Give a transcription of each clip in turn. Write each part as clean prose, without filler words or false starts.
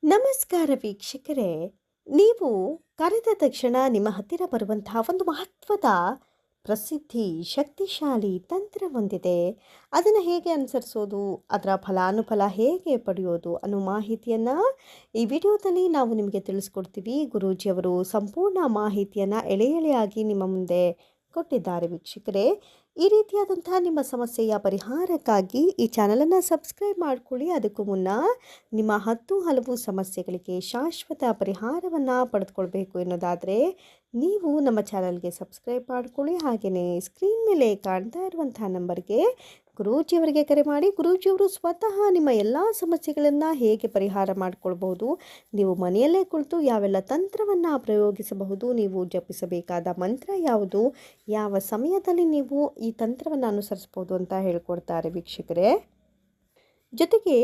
ನಮಸ್ಕಾರ ವೀಕ್ಷಕರೇ, ನೀವು ಕರೆದ ತಕ್ಷಣ ನಿಮ್ಮ ಹತ್ತಿರ ಬರುವಂತಹ ಒಂದು ಮಹತ್ವದ ಪ್ರಸಿದ್ಧಿ ಶಕ್ತಿಶಾಲಿ ತಂತ್ರ ಹೊಂದಿದೆ. ಅದನ್ನು ಹೇಗೆ ಅನುಸರಿಸೋದು, ಅದರ ಫಲಾನುಫಲ ಹೇಗೆ ಪಡೆಯೋದು ಅನ್ನೋ ಮಾಹಿತಿಯನ್ನು ಈ ವಿಡಿಯೋದಲ್ಲಿ ನಾವು ನಿಮಗೆ ತಿಳಿಸ್ಕೊಡ್ತೀವಿ. ಗುರೂಜಿಯವರು ಸಂಪೂರ್ಣ ಮಾಹಿತಿಯನ್ನು ಎಳೆ ಎಳೆಯಾಗಿ ನಿಮ್ಮ ಮುಂದೆ ಕೊಟ್ಟಿದ್ದಾರೆ ವೀಕ್ಷಕರೇ. ಈ ರೀತಿಯಾದಂತಹ ನಿಮ್ಮ ಸಮಸ್ಯೆಯ ಪರಿಹಾರಕ್ಕಾಗಿ ಈ ಚಾನಲನ್ನು ಸಬ್ಸ್ಕ್ರೈಬ್ ಮಾಡಿಕೊಳ್ಳಿ. ಅದಕ್ಕೂ ಮುನ್ನ ನಿಮ್ಮ 10 ಹಲವು ಸಮಸ್ಯೆಗಳಿಗೆ ಶಾಶ್ವತ ಪರಿಹಾರವನ್ನು ಪಡೆದುಕೊಳ್ಬೇಕು ಎನ್ನುವುದಾದರೆ ನೀವು ನಮ್ಮ ಚಾನಲ್ಗೆ ಸಬ್ಸ್ಕ್ರೈಬ್ ಮಾಡಿಕೊಳ್ಳಿ. ಹಾಗೆಯೇ ಸ್ಕ್ರೀನ್ ಮೇಲೆ ಕಾಣ್ತಾ ಇರುವಂತಹ ನಂಬರ್ಗೆ ಗುರೂಜಿಯವರಿಗೆ ಕರೆ ಮಾಡಿ. ಗುರೂಜಿಯವರು ಸ್ವತಃ ನಿಮ್ಮ ಎಲ್ಲ ಸಮಸ್ಯೆಗಳನ್ನು ಹೇಗೆ ಪರಿಹಾರ ಮಾಡಿಕೊಳ್ಬಹುದು, ನೀವು ಮನೆಯಲ್ಲೇ ಕುಳಿತು ಯಾವೆಲ್ಲ ತಂತ್ರವನ್ನು ಪ್ರಯೋಗಿಸಬಹುದು, ನೀವು ಜಪಿಸಬೇಕಾದ ಮಂತ್ರ ಯಾವುದು, ಯಾವ ಸಮಯದಲ್ಲಿ ನೀವು ಈ ತಂತ್ರವನ್ನು ಅನುಸರಿಸ್ಬೋದು ಅಂತ ಹೇಳ್ಕೊಡ್ತಾರೆ ವೀಕ್ಷಕರೇ. ಜೊತೆಗೆ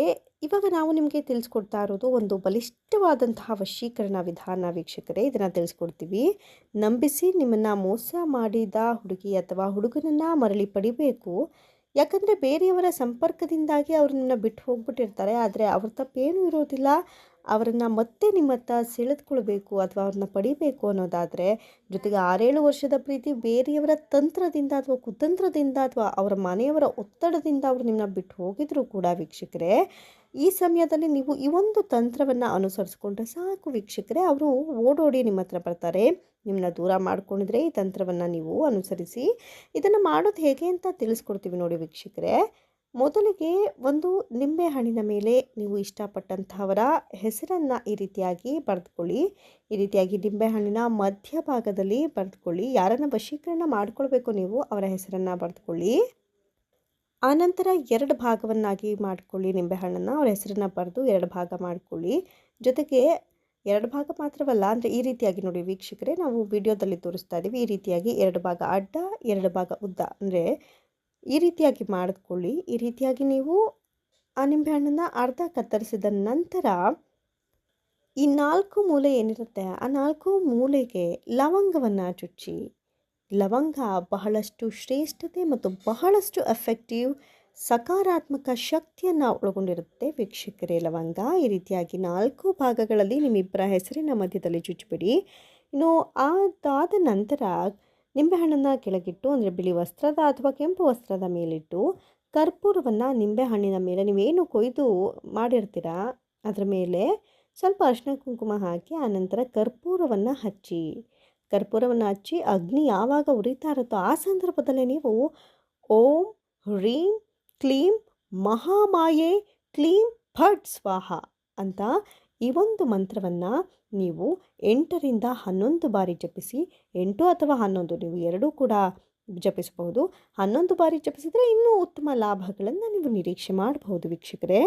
ಇವಾಗ ನಾವು ನಿಮಗೆ ತಿಳಿಸ್ಕೊಡ್ತಾ ಇರೋದು ಒಂದು ಬಲಿಷ್ಠವಾದಂತಹ ವಶೀಕರಣ ವಿಧಾನ ವೀಕ್ಷಕರೇ. ಇದನ್ನು ತಿಳಿಸ್ಕೊಡ್ತೀವಿ. ನಂಬಿಸಿ ನಿಮ್ಮನ್ನು ಮೋಸ ಮಾಡಿದ ಹುಡುಗಿ ಅಥವಾ ಹುಡುಗನನ್ನು ಮರಳಿ ಪಡಿಬೇಕು. ಯಾಕಂದರೆ ಬೇರೆಯವರ ಸಂಪರ್ಕದಿಂದಾಗಿ ಅವ್ರನ್ನ ಬಿಟ್ಟು ಹೋಗ್ಬಿಟ್ಟಿರ್ತಾರೆ, ಆದರೆ ಅವ್ರ ತಪ್ಪೇನೂ ಇರೋದಿಲ್ಲ. ಅವರನ್ನು ಮತ್ತೆ ನಿಮ್ಮ ಹತ್ರ ಸೆಳೆದುಕೊಳ್ಬೇಕು ಅಥವಾ ಅವ್ರನ್ನ ಪಡಿಬೇಕು ಅನ್ನೋದಾದರೆ, ಜೊತೆಗೆ 6-7 ವರ್ಷದ ಪ್ರೀತಿ ಬೇರೆಯವರ ತಂತ್ರದಿಂದ ಅಥವಾ ಕುತಂತ್ರದಿಂದ ಅಥವಾ ಅವರ ಮನೆಯವರ ಒತ್ತಡದಿಂದ ಅವರು ನಿಮ್ಮನ್ನ ಬಿಟ್ಟು ಹೋಗಿದ್ರು ಕೂಡ ವೀಕ್ಷಕರೇ, ಈ ಸಮಯದಲ್ಲಿ ನೀವು ಈ ಒಂದು ತಂತ್ರವನ್ನು ಅನುಸರಿಸ್ಕೊಂಡ್ರೆ ಸಾಕು ವೀಕ್ಷಕರೇ. ಅವರು ಓಡೋಡಿ ನಿಮ್ಮ ಹತ್ರ ಬರ್ತಾರೆ. ನಿಮ್ಮನ್ನ ದೂರ ಮಾಡ್ಕೊಂಡಿದ್ರೆ ಈ ತಂತ್ರವನ್ನು ನೀವು ಅನುಸರಿಸಿ. ಇದನ್ನು ಮಾಡೋದು ಹೇಗೆ ಅಂತ ತಿಳಿಸ್ಕೊಡ್ತೀವಿ ನೋಡಿ ವೀಕ್ಷಕರೇ. ಮೊದಲಿಗೆ ಒಂದು ನಿಂಬೆ ಹಣ್ಣಿನ ಮೇಲೆ ನೀವು ಇಷ್ಟಪಟ್ಟಂಥವರ ಹೆಸರನ್ನು ಈ ರೀತಿಯಾಗಿ ಬರೆದುಕೊಳ್ಳಿ. ಈ ರೀತಿಯಾಗಿ ನಿಂಬೆ ಹಣ್ಣಿನ ಮಧ್ಯಭಾಗದಲ್ಲಿ ಬರೆದುಕೊಳ್ಳಿ. ಯಾರನ್ನು ವಶೀಕರಣ ಮಾಡ್ಕೊಳ್ಬೇಕು ನೀವು ಅವರ ಹೆಸರನ್ನು ಬರೆದುಕೊಳ್ಳಿ. ಆನಂತರ 2 ಭಾಗವನ್ನಾಗಿ ಮಾಡಿಕೊಳ್ಳಿ. ನಿಂಬೆಹಣ್ಣನ್ನು ಅವರ ಹೆಸರನ್ನು ಬರೆದು 2 ಭಾಗ ಮಾಡಿಕೊಳ್ಳಿ. ಜೊತೆಗೆ 2 ಭಾಗ ಮಾತ್ರವಲ್ಲ, ಅಂದರೆ ಈ ರೀತಿಯಾಗಿ ನೋಡಿ ವೀಕ್ಷಕರೇ, ನಾವು ವಿಡಿಯೋದಲ್ಲಿ ತೋರಿಸ್ತಾ ಇದ್ದೀವಿ. ಈ ರೀತಿಯಾಗಿ 2 ಭಾಗ ಅಡ್ಡ, 2 ಭಾಗ ಉದ್ದ, ಅಂದರೆ ಈ ರೀತಿಯಾಗಿ ಮಾಡಿಕೊಳ್ಳಿ. ಈ ರೀತಿಯಾಗಿ ನೀವು ಆ ನಿಂಬೆಹಣ್ಣನ್ನು ಅರ್ಧ ಕತ್ತರಿಸಿದ ನಂತರ ಈ 4 ಮೂಲೆ ಏನಿರುತ್ತೆ ಆ 4 ಮೂಲೆಗೆ ಲವಂಗವನ್ನು ಚುಚ್ಚಿ. ಲವಂಗ ಬಹಳಷ್ಟು ಶ್ರೇಷ್ಠತೆ ಮತ್ತು ಬಹಳಷ್ಟು ಎಫೆಕ್ಟಿವ್ ಸಕಾರಾತ್ಮಕ ಶಕ್ತಿಯನ್ನು ಒಳಗೊಂಡಿರುತ್ತೆ ವೀಕ್ಷಕರೇ ಲವಂಗ. ಈ ರೀತಿಯಾಗಿ 4 ಭಾಗಗಳಲ್ಲಿ ನಿಮ್ಮಿಬ್ಬರ ಹೆಸರಿನ ಮಧ್ಯದಲ್ಲಿ ಚುಚ್ಚಿಬಿಡಿ. ಇನ್ನು ಅದಾದ ನಂತರ ನಿಂಬೆಹಣ್ಣನ್ನು ಕೆಳಗಿಟ್ಟು, ಅಂದರೆ ಬಿಳಿ ವಸ್ತ್ರದ ಅಥವಾ ಕೆಂಪು ವಸ್ತ್ರದ ಮೇಲಿಟ್ಟು ಕರ್ಪೂರವನ್ನು ನಿಂಬೆಹಣ್ಣಿನ ಮೇಲೆ ನೀವೇನು ಕೊಯ್ದು ಮಾಡಿರ್ತೀರ ಅದರ ಮೇಲೆ ಸ್ವಲ್ಪ ಅರಿಶಿನ ಕುಂಕುಮ ಹಾಕಿ ಆನಂತರ ಕರ್ಪೂರವನ್ನು ಹಚ್ಚಿ. ಕರ್ಪೂರವನ್ನು ಹಚ್ಚಿ ಅಗ್ನಿ ಯಾವಾಗ ಉರಿತಾ ಇರುತ್ತೋ ಆ ಸಂದರ್ಭದಲ್ಲಿ ನೀವು ಓಂ ಹ್ರೀಂ ಕ್ಲೀಂ ಮಹಾಮಾಯೆ ಕ್ಲೀಂ ಫಟ್ ಸ್ವಾಹ ಅಂತ ಈ ಒಂದು ಮಂತ್ರವನ್ನು ನೀವು 8ರಿಂದ 11 ಬಾರಿ ಜಪಿಸಿ. 8 ಅಥವಾ 11 ನೀವು ಎರಡೂ ಕೂಡ ಜಪಿಸಬಹುದು. 11 ಬಾರಿ ಜಪಿಸಿದರೆ ಇನ್ನೂ ಉತ್ತಮ ಲಾಭಗಳನ್ನು ನೀವು ನಿರೀಕ್ಷೆ ಮಾಡಬಹುದು ವೀಕ್ಷಕರೇ.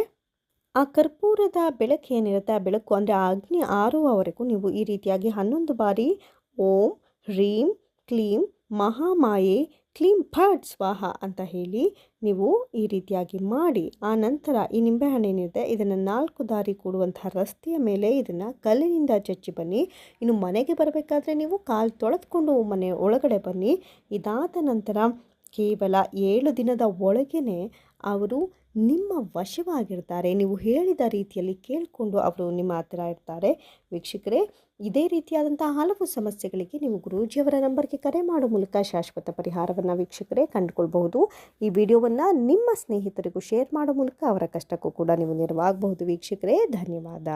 ಆ ಕರ್ಪೂರದ ಬೆಳಕು ಏನಿರುತ್ತೆ ಆ ಬೆಳಕು, ಅಂದರೆ ಆ ಅಗ್ನಿ ಆರುವವರೆಗೂ ನೀವು ಈ ರೀತಿಯಾಗಿ 11 ಬಾರಿ ಓಂ ಹ್ರೀಂ ಕ್ಲೀಂ ಮಹಾಮಾಯೆ ಕ್ಲೀಂ ಫಟ್ ಸ್ವಾಹ ಅಂತ ಹೇಳಿ ನೀವು ಈ ರೀತಿಯಾಗಿ ಮಾಡಿ. ಆ ನಂತರ ಈ ನಿಂಬೆಹಣ್ಣೇನಿದೆ ಇದನ್ನು 4 ದಾರಿ ಕೂಡುವಂತಹ ರಸ್ತೆಯ ಮೇಲೆ ಇದನ್ನು ಕಲ್ಲಿನಿಂದ ಚಚ್ಚಿ ಬನ್ನಿ. ಇನ್ನು ಮನೆಗೆ ಬರಬೇಕಾದ್ರೆ ನೀವು ಕಾಲು ತೊಳೆದುಕೊಂಡು ಮನೆ ಒಳಗಡೆ ಬನ್ನಿ. ಇದಾದ ನಂತರ ಕೇವಲ 7 ದಿನದ ಒಳಗೇ ಅವರು ನಿಮ್ಮ ವಶವಾಗಿರ್ತಾರೆ. ನೀವು ಹೇಳಿದ ರೀತಿಯಲ್ಲಿ ಕೇಳಿಕೊಂಡು ಅವರು ನಿಮ್ಮ ಹತ್ತಿರ ಇರ್ತಾರೆ ವೀಕ್ಷಕರೇ. ಇದೇ ರೀತಿಯಾದಂತಹ ಹಲವು ಸಮಸ್ಯೆಗಳಿಗೆ ನೀವು ಗುರೂಜಿಯವರ ನಂಬರ್ಗೆ ಕರೆ ಮಾಡೋ ಮೂಲಕ ಶಾಶ್ವತ ಪರಿಹಾರವನ್ನು ವೀಕ್ಷಕರೇ ಕಂಡುಕೊಳ್ಬಹುದು. ಈ ವಿಡಿಯೋವನ್ನು ನಿಮ್ಮ ಸ್ನೇಹಿತರಿಗೂ ಶೇರ್ ಮಾಡೋ ಮೂಲಕ ಅವರ ಕಷ್ಟಕ್ಕೂ ಕೂಡ ನೀವು ನೆರವಾಗಬಹುದು ವೀಕ್ಷಕರೇ. ಧನ್ಯವಾದ.